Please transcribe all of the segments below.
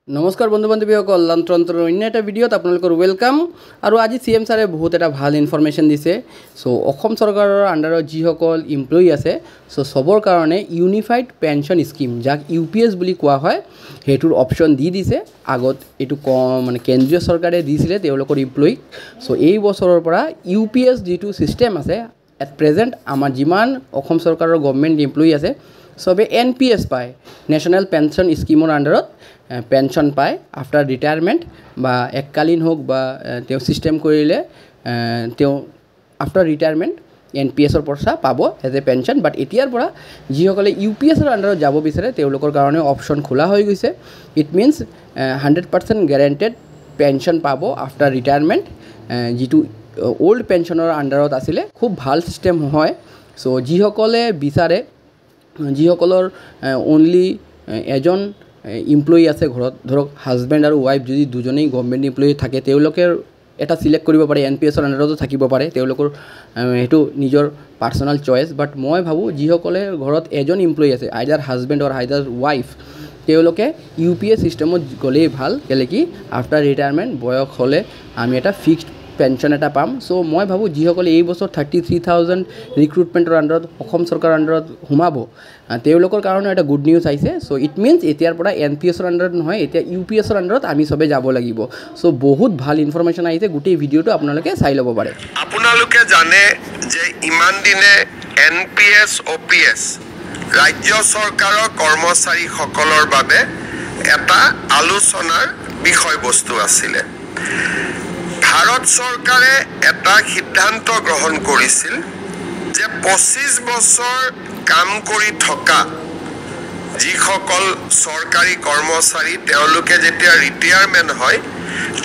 নমস্কাৰ বন্ধু বান্ধৱীসকল লান্ত্ৰন্ত্ৰৰ অন্য এটা ভিডিঅ'ত আপোনালোকৰ ৱেলকাম আৰু আজি CM ছাৰে বহুত এটা ভাল ইনফৰমেশ্যন দিছে সো অসম চৰকাৰৰ আণ্ডাৰত যিসকল এমপ্লয়ি আছে সো সবৰ কাৰণে ইউনিফাইড পেনশন স্কিম যাক UPS বুলি কোৱা হয় হেতুৰ অপচন দি দিছে আগত এটো মানে কেন্দ্ৰীয় চৰকাৰে দিছিলে তেওঁলোকৰ এমপ্লয়ি সো এই বছৰৰ পৰা UPS যেটো সিস্টেম আছে এট প্ৰেজেন্ট আমাৰ যিমান অসম চৰকাৰৰ গভৰ্নমেন্ট এমপ্লয়ি আছে সবে NPS পায় নেশনাল পেনশন স্কিমৰ আণ্ডাৰত পেনশন পায় আফটাৰ ৰিটায়াৰমেণ্ট বা এককালীন হোক বা তেও সিস্টেম কৰিলে তেও আফটাৰ ৰিটায়াৰমেণ্ট NPSৰ পইচা পাব এজ এ পেনশন বাট এতিয়াৰ পৰা যিসকলে UPSৰ আণ্ডাৰত যাব বিচাৰে তেওঁলোকৰ কাৰণে অপচন খোলা হৈ গৈছে ইট মিন্স 100% গ্যাৰান্টেড পেনশন পাব আফটাৰ ৰিটায়াৰমেণ্ট যেটো ওল্ড পেনশনৰ আণ্ডাৰত আছিলে খুব ভাল সিস্টেম হয় সো যিসকলে বিচাৰে যিসকলৰ অনলি এজন এমপ্লয়ি আছে ঘৰত ধৰক হাজবেণ্ড আৰু ওয়াইফ যদি দুজনেই গভৰ্নমেন্ট এমপ্লয়ি থাকে তেওঁলোকৰ এটা সিলেক্ট কৰিব পাৰে NPSৰ আণ্ডাৰতো থাকিব পাৰে তেওঁলোকৰ হেতু নিজৰ পাৰ্সোনাল চয়েস বাট মই ভাবো যিসকলে ঘৰত এজন এমপ্লয়ি আছে আইদাৰ হাজবেণ্ড অৰ আইদাৰ ওয়াইফ তেওঁলোকে UPS সিস্টেমত গলেই ভাল কেলে কি আফটাৰ ৰিটায়াৰমেণ্ট বয়স হলে আমি এটা ফিক্সড পেনশন এটা পাম সো মই ভাবো যিসকলে এই বছৰ 33000 ৰিক্ৰুটমেন্টৰ আণ্ডাৰত অসম চৰকাৰৰ আণ্ডাৰত হুমাব তেওঁলোকৰ কাৰণে এটা গুড নিউজ আইছে সো ইট মিন্স এতিয়াৰ পৰা NPSৰ আণ্ডাৰত নহয় এতিয়া UPSৰ আণ্ডাৰত আমি সবে যাব লাগিব সো বহুত ভাল ইনফৰমেশ্যন আইছে গোটেই ভিডিঅটো আপোনালোকে চাই ল'ব পাৰে আপোনালোকে জানে যে ইমান দিনে NPS OPS ৰাজ্য চৰকাৰৰ কৰ্মচাৰী সকলৰ বাবে এটা আলোচনাৰ বিষয়বস্তু আছিল ভাৰত চৰকাৰে এটা সিদ্ধান্ত গ্ৰহণ কৰিছিল যে 25 বছৰ কাম কৰি থকা যিসকল চৰকাৰী কৰ্মচাৰী তেওঁলোকে যেতিয়া ৰিটায়াৰমেণ্ট হয়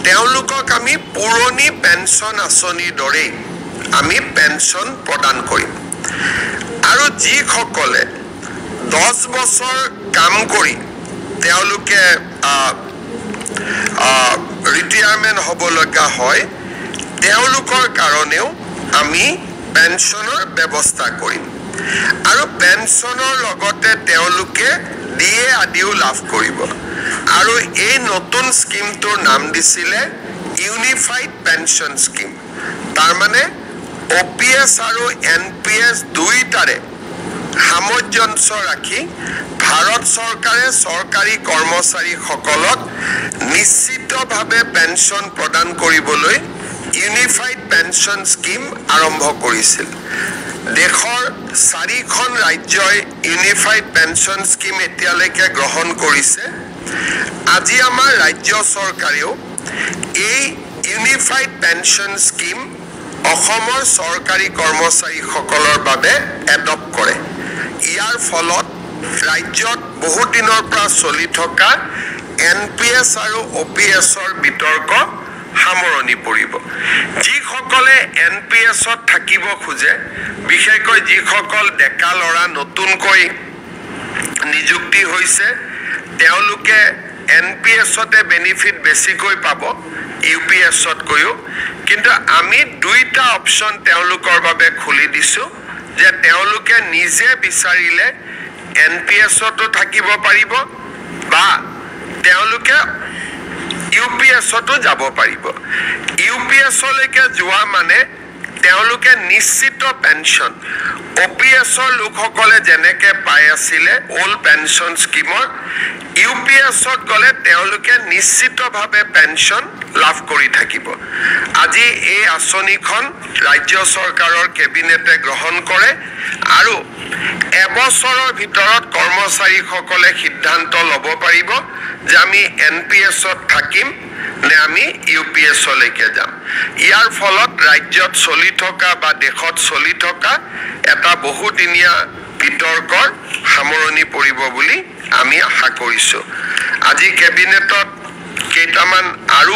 তেওঁলোকক আমি পুৰণি পেনশন আঁচনিৰ দৰে আমি পেনশন প্ৰদান কৰিম আৰু যিসকলে 10 বছৰ কাম কৰি তেওঁলোকে ৰিটায়াৰমেণ্ট হ'ব লগা হয় তেওঁলোকৰ কাৰণেও আমি পেনশনৰ ব্যৱস্থা কৰিম আৰু পেনশনৰ লগতে তেওঁলোকে ডিএ আদিও লাভ কৰিব আৰু এই নতুন স্কিমটোৰ নাম দিছিলে ইউনিফাইড পেনশন স্কিম তাৰ মানে OPS আৰু NPS দুইটাৰে সামঞ্জস্য ৰাখি ভাৰত চৰকাৰে চৰকাৰী কৰ্মচাৰী সকলক নিশ্চিতভাৱে পেনশন প্ৰদান কৰিবলৈ ইউনিফাইড পেনশন স্কিম আৰম্ভ কৰিছিল দেশৰ 4খন ৰাজ্যই ইউনিফাইড পেনশন স্কিম এতিয়ালৈকে গ্ৰহণ কৰিছে আজি আমাৰ ৰাজ্য চৰকাৰেও এই ইউনিফাইড পেনশন স্কিম অসমৰ চৰকাৰী কৰ্মচাৰী সকলৰ বাবে এডপ্ট কৰে ইয়াৰ ফলত ৰাজ্যত বহুত দিনৰ পৰা চলি থকা NPS আৰু OPSৰ বিতৰ্ক সামৰণি পৰিব যিসকলে NPSত থাকিব খোজে বিশেষকৈ যিসকল ডেকা লৰা নতুনকৈ নিযুক্তি হৈছে তেওঁলোকে NPSতে বেনিফিট বেছিকৈ পাব UPSত কৈও কিন্তু আমি দুইটা অপচন তেওঁলোকৰ বাবে খুলি দিছো যে তেওঁলোকে নিজে বিচাৰিলে NPSতো থাকিব পাৰিব বা তেওঁলোকে UPSতো যাব পাৰিব UPSলৈকে যোৱা মানে তেওঁলোকে নিশ্চিত পেনশন OPSৰ লোকসকলে যেনেকে পাই আছিলে ওল্ড পেনশন স্কিমৰ UPSত গলে তেওঁলোকে নিশ্চিতভাৱে পেনশন লাভ কৰি থাকিব আজি এই আঁচনিখন ৰাজ্য চৰকাৰৰ কেবিনেটে গ্ৰহণ কৰে আৰু এবছৰৰ ভিতৰত কৰ্মচাৰী সকলে সিদ্ধান্ত ল'ব পাৰিব যে আমি NPSত থাকিম নে আমি UPSলৈকে যাম ইয়াৰ ফলত ৰাজ্যত চলি থকা বা দেশত চলি থকা এটা বহুদিনীয়া বিতৰ্কৰ সামৰণি পৰিব বুলি আমি আশা কৰিছো আজি কেবিনেটত কেইটামান আৰু